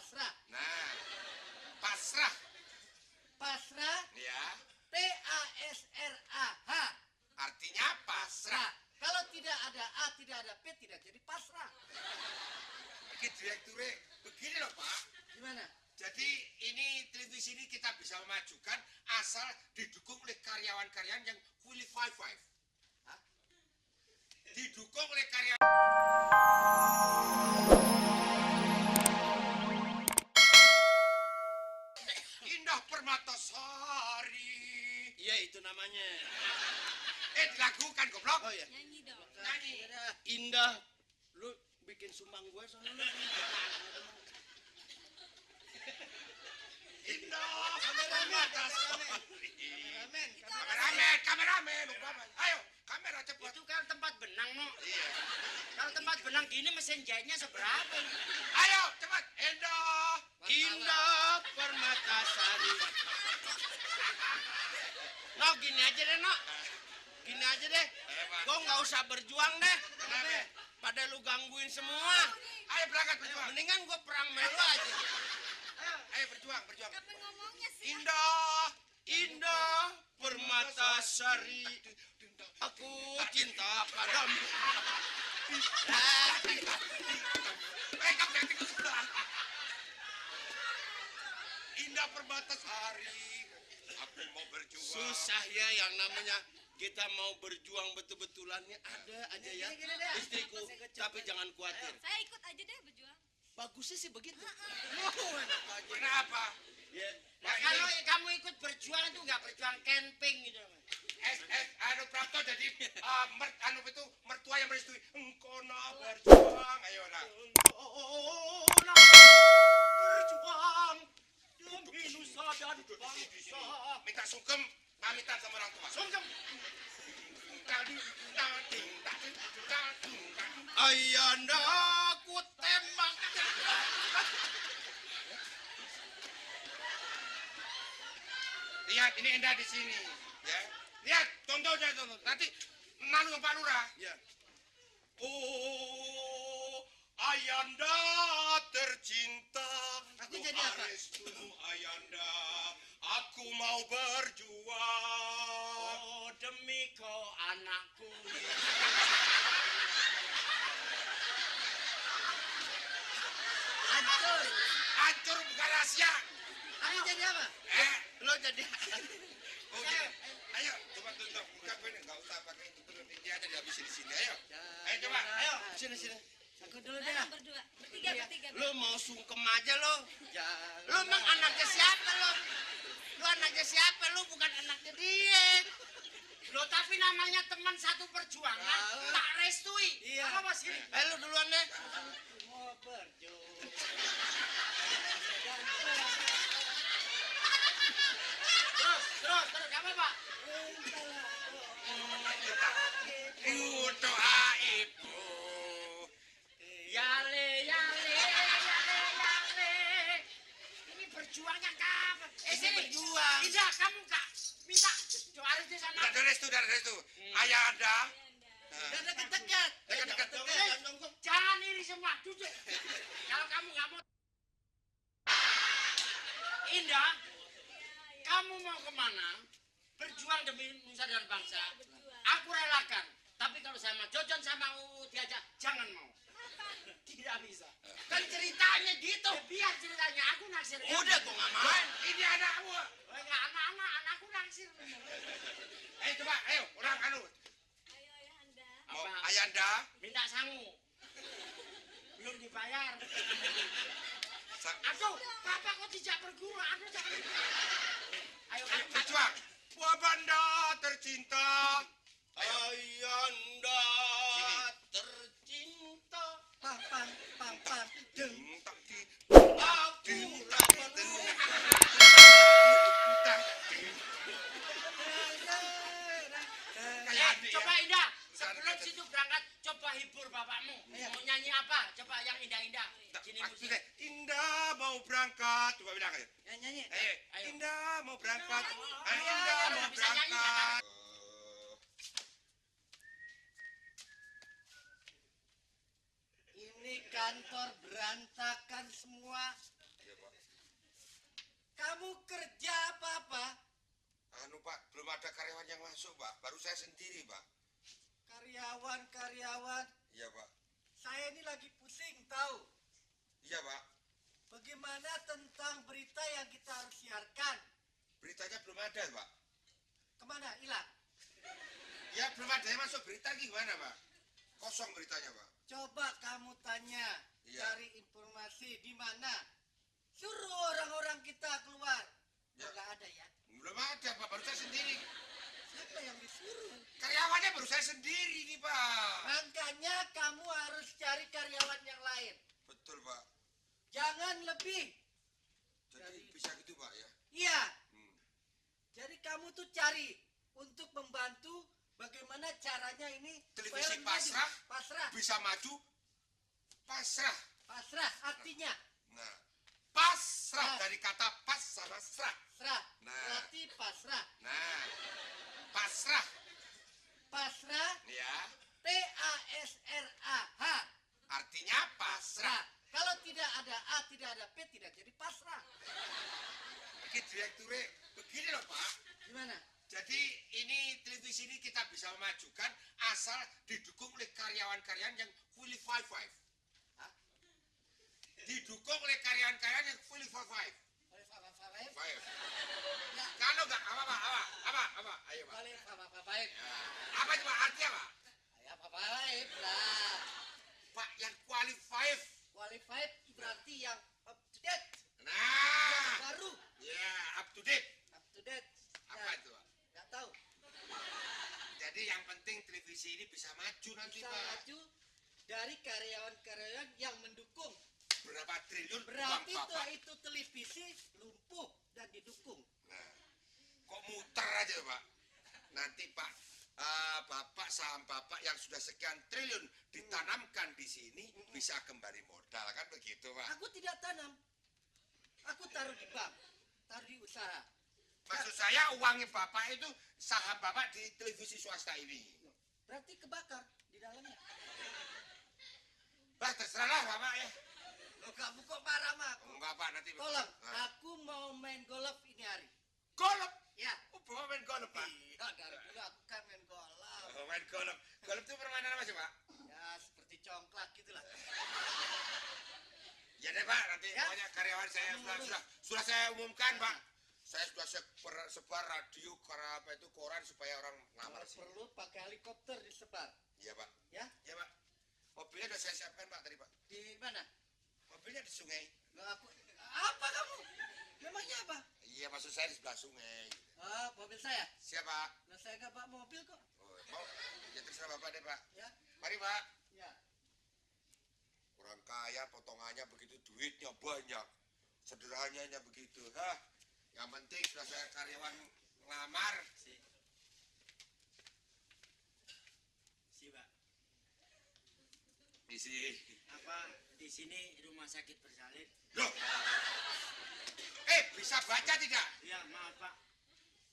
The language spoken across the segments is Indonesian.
pasrah. Nah, pasrah. Pasrah. Ya. P-A-S-R-A-H. Artinya pasrah. Kalau tidak ada A, tidak ada P, tidak jadi pasrah. Ini direkturnya begini loh Pak. Gimana? Jadi ini televisi ini kita bisa memajukan asal didukung oleh karyawan-karyawan yang qualified. Hah? Didukung oleh karyawan. Indah Permatasari. Iya itu namanya. Dilakukan goblok. Oh ya. Nyanyi dong. Nyanyi. Indah. Lu bikin sumbang gue soalnya lu. Indah Permatasari. Kameramen. Ayo, kamera cepat. Itu kan tempat benang, no. Iya. Kalau tempat benang gini mesin jahitnya seberapa? Ayo, cepat. Indah Permatasari. No, gini aja deh, no. Gini aja deh. Gue nggak usah berjuang deh. Kenapa? Pada lu gangguin semua. Ayo berangkat berjuang. Mendingan gue perang sama lu aja. Ayo berjuang. Kapan ngomongnya sih? Indah Permatasari. Aku cinta padamu. Kamu yang tinggal sebelah. Indah Permatasari. Aku mau berjuang. Susah ya yang namanya kita mau berjuang betul-betulannya ada aja ya. Istriku, tapi jangan khawatir. Saya ikut aja deh berjuang. Bagusnya sih begitu. Kenapa? Ya. Nah, kalau kamu ikut berjuang itu nggak berjuang camping gitu. Prapto jadi mertua yang merestui. Engkau nak berjuang. Ayo nak. Berjuang demi nusa dan bangsa. Minta sungkem, pamitan sama orang tua. Sungkem. Ayanda Aku tembak. Lihat, ini Endah di sini, ya. Lihat, contohnya. Nanti malu Pak Lurah. Ya. Oh, Ayanda tercinta. Aku jadi apa? Restumu Ayanda, aku mau berjuang. Oh, demi kau anakku. Hancur. Bukan rahasia. Aku jadi apa? Lo jadi Oh, gitu. Ayo, coba tutup. Buka ini, nggak usah pakai itu terus. Ini aja dihabisin di sini. Ayo, coba. Ayo. sini. Aku dulu deh. Bareng berdua. Bertiga. Lo mau sungkem aja lo. Lo emang anaknya siapa lo? Lo anaknya siapa? Lo bukan anaknya dia. Lo tapi namanya teman satu perjuangan. Tak restui. Iya. Apa mas ini? Lo duluan deh. Mau berjuang. Terus. Apa pak? Doa ibu. Yale. Ini berjuangnya kapan? Ini berjuang. Tidak, kamu kak. Minta doa di sana. Dari restu. Ayah ada. Dan dekat-dekat. Dekat-dekat. Jangan iri semua, duduk. Kalau kamu nggak mau. Indah, kamu mau kemana? Berjuang demi nusa dan bangsa. Aku relakan. Tapi kalau sama Jojon sama diajak, jangan mau. Tidak bisa. Kan ceritanya gitu. Biar ceritanya aku naksir. Udah, gua nggak mau. Ini anakmu. Enggak anakku naksir. Coba, ayo, orang anu. Ayo Anda. Mau Apa? Ayanda. Minta sangu. Belum dibayar. Aduh, Bapak kok tidak berguru? Aku jangan. Ayo, berjuang. Buah banda tercinta. Ayanda tercinta. Pam. Aku coba Indah, sebelum situ berangkat, coba hibur bapakmu. Mau nyanyi apa? Coba yang indah-indah. Sini musik. Indah mau berangkat. Coba bilang aja. Nyanyi. Ayo. Indah mau berangkat. Ayo. Indah mau Bisa nyanyi, berangkat. Ini kantor berantakan semua. Kamu kerja apa-apa? Anu Pak, belum ada karyawan yang masuk Pak, baru saya sendiri Pak. Karyawan. Iya Pak. Saya ini lagi pusing tahu. Iya Pak. Bagaimana tentang berita yang kita harus siarkan? Beritanya belum ada Pak. Kemana? Hilang. Ya belum ada yang masuk berita gimana Pak? Kosong beritanya Pak. Coba kamu tanya, Iya. cari informasi di mana. Suruh orang-orang kita keluar. Ya. Oh, nggak ada ya? Belum ada Pak, baru saya sendiri. Siapa yang disuruh? Karyawannya baru saya sendiri nih Pak. Makanya kamu harus cari karyawan yang lain. Betul Pak. Jangan lebih. Jadi bisa gitu Pak ya? Iya. Hmm. Jadi kamu tuh cari untuk membantu bagaimana caranya ini Televisi film pasrah? jadi pasrah. Bisa maju? Pasrah. Pasrah artinya Nah, pasrah Nah. dari kata pas sama serah. serah. Nah. Berarti pasrah. Nah, pasrah. Pasrah Ya, PASRAH. artinya pasrah. Kalau tidak ada A, tidak ada P, tidak jadi pasrah. Ini direkturnya begini loh Pak. Gimana? Jadi ini televisi ini kita bisa memajukan asal didukung oleh karyawan-karyawan yang fully five. Hah? Didukung oleh karyawan-karyawan yang fully five. Boleh Pak. Five. Ya, Kalau nggak apa? Ayo Pak. boleh Pak. Ya. Apa coba artinya Pak? Ya Pak lah. Pak yang qualified. Qualified berarti yang up to date, yang Nah, baru, ya up to date. up to date. Apa itu Pak? Nggak tahu. Jadi yang penting televisi ini bisa maju nanti Bisa Pak. maju dari karyawan-karyawan yang mendukung. Berapa triliun uang Berarti Bapak? itu televisi lumpuh dan didukung. Nah, kok muter aja Pak? Nanti Pak, Bapak saham Bapak yang sudah sekian triliun ditanamkan di sini bisa kembali modal kan begitu Pak? Aku tidak tanam. Aku taruh di bank, taruh di usaha. Maksud saya uangnya Bapak itu saham Bapak di televisi swasta ini. Berarti kebakar di dalamnya. Bah terserahlah Bapak ya. Loh, kamu kok marah sama aku? Enggak Pak nanti. Tolong, Nah. aku mau main golf ini hari. Golf. Ya. Oh, Bapak main golf Pak? Iya, dari dulu aku kan main golf. Oh, main golf. Golf itu permainan apa sih Pak? Ya, seperti congklak gitulah. Ya deh Pak, nanti Ya. pokoknya karyawan saya Kamu sudah saya umumkan Pak. Saya sudah sebar radio apa itu koran supaya orang ngamar Kalau sih. perlu pakai helikopter disebar. Iya Pak. Ya, Ya Pak. Mobilnya sudah saya siapkan Pak tadi Pak. di mana? Mobilnya di sungai. Loh, apa kamu? Memangnya apa? Iya maksud saya di sebelah sungai. Ah, mobil saya. Siapa? Nah, saya nggak bawa mobil kok. Oh, mau? Ya terserah Bapak deh Pak. Ya, Mari Pak. ya. Orang kaya potongannya begitu, duitnya banyak. Sederhananya begitu. Hah? Yang penting sudah saya karyawan ngelamar. Si, Pak. Isi. Apa di sini rumah sakit bersalin? Loh. Bisa baca tidak? Ya, maaf Pak.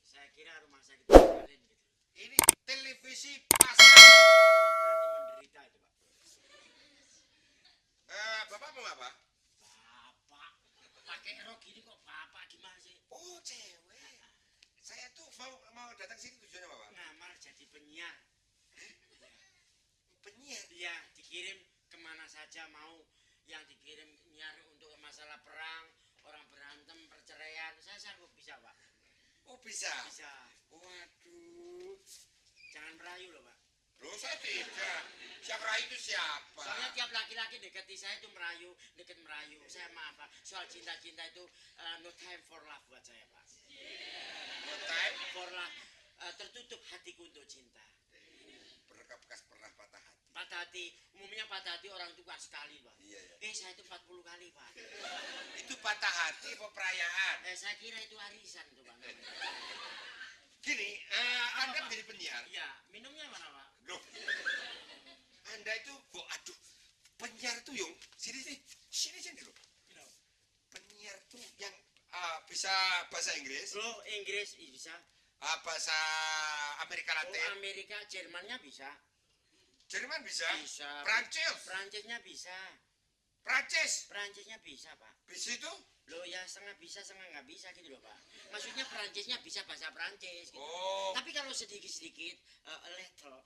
Saya kira rumah sakit bersalin gitu. Ini televisi pasar. Berarti menderita itu, Pak. Bapak mau apa? Bapak pakai rok gini kok Bapak gimana sih? Oh, cewek. Saya tuh mau datang sini tujuannya apa, Pak? Ngamar jadi penyiar. Penyiar. Iya, dikirim kemana saja mau. Yang dikirim nyiar untuk masalah perang, orang berantem, perceraian. Saya sanggup bisa, Pak. Oh, bisa. Bisa. Waduh. Jangan merayu loh, Pak. Loh, saya tidak. Siapa Rai itu siapa? Soalnya tiap laki-laki deketi saya itu merayu, deket merayu. Saya maaf, Pak. Soal cinta-cinta itu no time for love buat saya, Pak. No time. For love. Tertutup hatiku untuk cinta. Bekas pernah patah hati. Patah hati, umumnya patah hati orang itu kan sekali, Pak. Iya, ya. Saya itu 40 kali, Pak. Itu patah hati apa perayaan? Saya kira itu arisan itu, Pak. namanya. Gini, Anda Pak? menjadi penyiar. Iya, minumnya mana, Pak? Loh. Anda itu, aduh. Penyiar tuh, Yung. Sini loh. Penyiar tuh yang bisa bahasa Inggris, Loh, Inggris bisa. bahasa Amerika Oh, Latin, Amerika, Jermannya bisa. Jerman bisa, Bisa. Prancis, Prancisnya bisa. Prancis. Perancisnya bisa, Pak. Bis itu? Loh ya setengah bisa, setengah nggak bisa gitu loh, Pak. Maksudnya Perancisnya bisa bahasa Perancis gitu. Oh. Tapi kalau sedikit-sedikit little